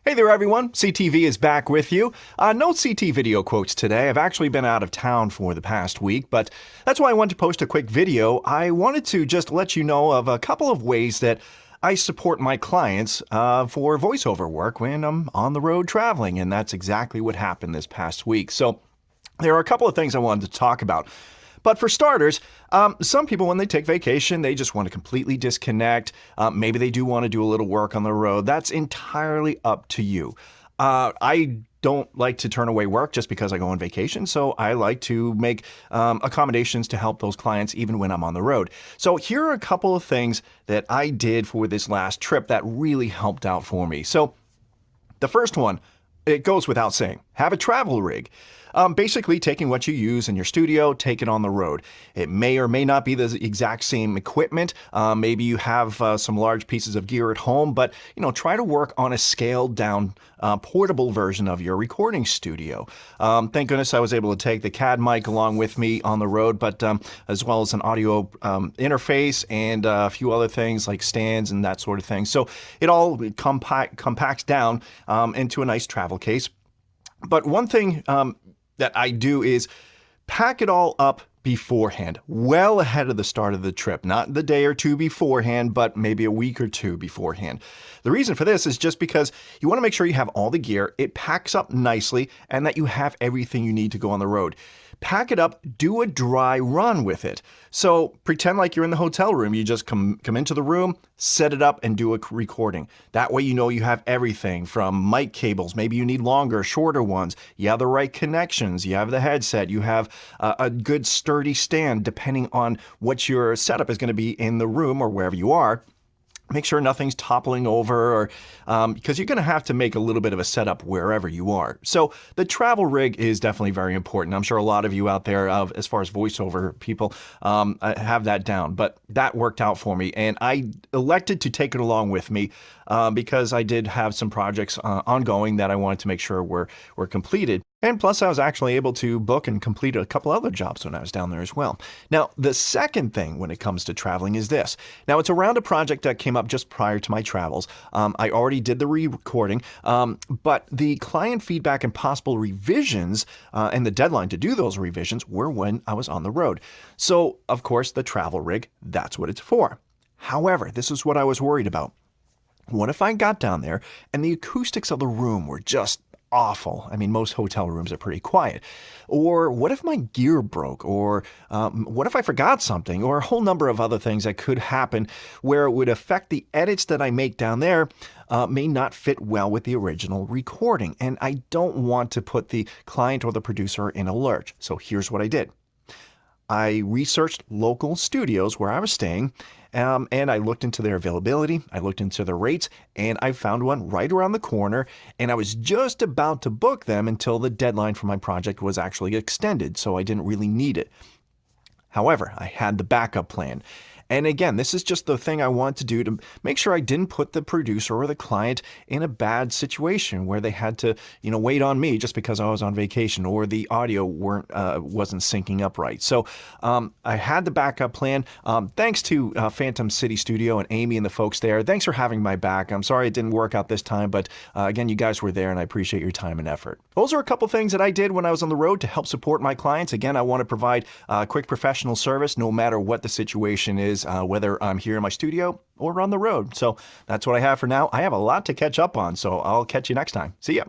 Hey there, everyone. CTV is back with you. No CT video quotes today. I've actually been out of town for the past week, but that's why I wanted to post a quick video. I wanted to just let you know of a couple of ways that I support my clients for voiceover work when I'm on the road traveling, and that's exactly what happened this past week. So there are a couple of things I wanted to talk about. But for starters, some people, when they take vacation, they just want to completely disconnect. Maybe they do want to do a little work on the road. That's entirely up to you. I don't like to turn away work just because I go on vacation, so I like to make accommodations to help those clients even when I'm on the road. So here are a couple of things that I did for this last trip that really helped out for me. So the first one, it goes without saying, have a travel rig. Basically taking what you use in your studio, take it on the road. It may or may not be the exact same equipment. Maybe you have some large pieces of gear at home, but try to work on a scaled down portable version of your recording studio. Thank goodness I was able to take the CAD mic along with me on the road, but as well as an audio interface and a few other things like stands and that sort of thing. So it all compacts down into a nice travel case. But one thing that I do is pack it all up beforehand, well ahead of the start of the trip, not the day or two beforehand, but maybe a week or two beforehand. The reason for this is just because you want to make sure you have all the gear, it packs up nicely, and that you have everything you need to go on the road. Pack it up, do a dry run with it. So pretend like you're in the hotel room. You just come into the room, set it up, and do a recording. That way you have everything from mic cables. Maybe you need longer, shorter ones. You have the right connections. You have the headset. You have a good sturdy stand depending on what your setup is going to be in the room or wherever you are. Make sure nothing's toppling over or because you're going to have to make a little bit of a setup wherever you are. So the travel rig is definitely very important. I'm sure a lot of you out there, as far as voiceover people, have that down. But that worked out for me. And I elected to take it along with me because I did have some projects ongoing that I wanted to make sure were completed. And plus, I was actually able to book and complete a couple other jobs when I was down there as well. Now, the second thing when it comes to traveling is this. Now, it's around a project that came up just prior to my travels. I already did the re-recording, but the client feedback and possible revisions and the deadline to do those revisions were when I was on the road. So, of course, the travel rig, that's what it's for. However, this is what I was worried about. What if I got down there and the acoustics of the room were just awful? I mean, most hotel rooms are pretty quiet. Or what if my gear broke? Or what if I forgot something? Or a whole number of other things that could happen where it would affect the edits that I make down there may not fit well with the original recording. And I don't want to put the client or the producer in a lurch. So here's what I did. I researched local studios where I was staying, and I looked into their availability, I looked into the rates, and I found one right around the corner, and I was just about to book them until the deadline for my project was actually extended, so I didn't really need it. However, I had the backup plan. And again, this is just the thing I want to do to make sure I didn't put the producer or the client in a bad situation where they had to, wait on me just because I was on vacation or the audio wasn't syncing up right. So I had the backup plan. Thanks to Phantom City Studio and Amy and the folks there. Thanks for having my back. I'm sorry it didn't work out this time, but again, you guys were there and I appreciate your time and effort. Those are a couple things that I did when I was on the road to help support my clients. Again, I want to provide quick professional service no matter what the situation is. Whether I'm here in my studio or on the road. So that's what I have for now. I have a lot to catch up on, so I'll catch you next time. See ya.